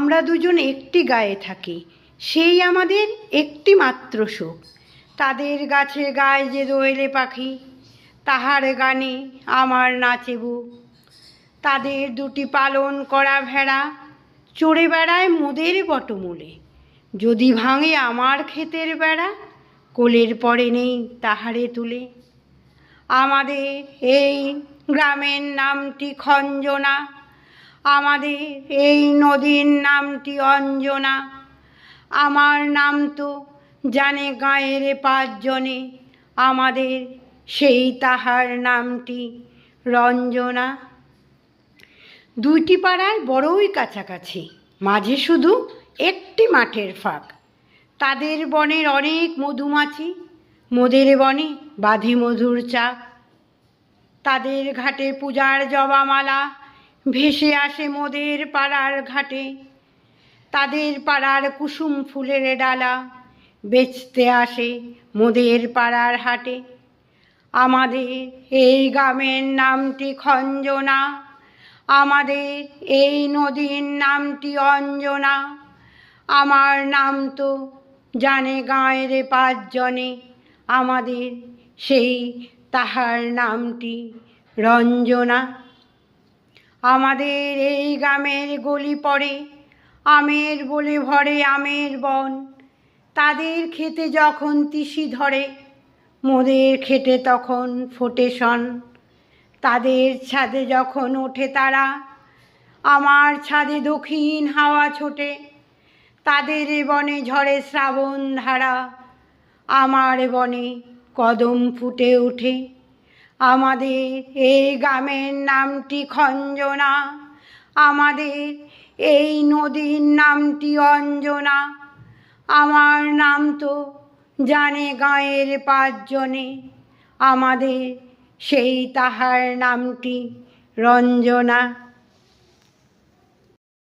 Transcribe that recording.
আমরা দুজন একটি গায়ে থাকি, সেই আমাদের একটি মাত্র সুখ। তাদের গাছে গায়ে যে দোয়েলে পাখি, তাহার গানে আমার নাচে বুক। তাদের দুটি পালন করা ভেড়া চড়ে বেড়ায় মোদের বটমূলে। যদি ভাঙে আমার ক্ষেতের বেড়া, কোলের পরে নেই তাহারে তুলে। আমাদের এই গ্রামের নামটি খঞ্জনা, আমাদের এই নদীর নামটি অঞ্জনা। আমার নাম তো জানে গাঁয়ের পাঁচজনে, আমাদের সেই তাহার নামটি রঞ্জনা। দুইটি পাড়ার বড়ই কাছাকাছি, মাঝে শুধু একটি মাঠের ফাঁক। তাদের বনের অনেক মধুমাছি, মোদের বনে বাঁধে মধুর চাক। তাদের ঘাটে পূজার জবামালা ভেসে আসে মোদের পাড়ার ঘাটে। তাদের পাড়ার কুসুম ফুলের ডালা বেচতে আসে মোদের পাড়ার হাটে। আমাদের এই গ্রামের নামটি খঞ্জনা, আমাদের এই নদীর নামটি অঞ্জনা। আমার নাম তো জানে গাঁয়ের পাঁচজনে, আমাদের সেই তাহার নামটি রঞ্জনা। আমাদের এই গ্রামের গলি পড়ে আমের বলে ভরে আমের বন। তাদের খেতে যখন তিসি ধরে, মোদের খেতে তখন ফোটে শন। তাদের ছাদে যখন ওঠে তারা, আমার ছাদে দক্ষিণ হাওয়া ছোটে। তাদের বনে ঝরে শ্রাবণ ধারা, আমার বনে কদম ফুটে ওঠে। আমাদের এই গ্রামের নামটি খঞ্জনা, আমাদের এই নদীর নামটি অঞ্জনা। আমার নাম তো জানে গাঁয়ের পাঁচজনে, আমাদের সেই তাহার নামটি রঞ্জনা।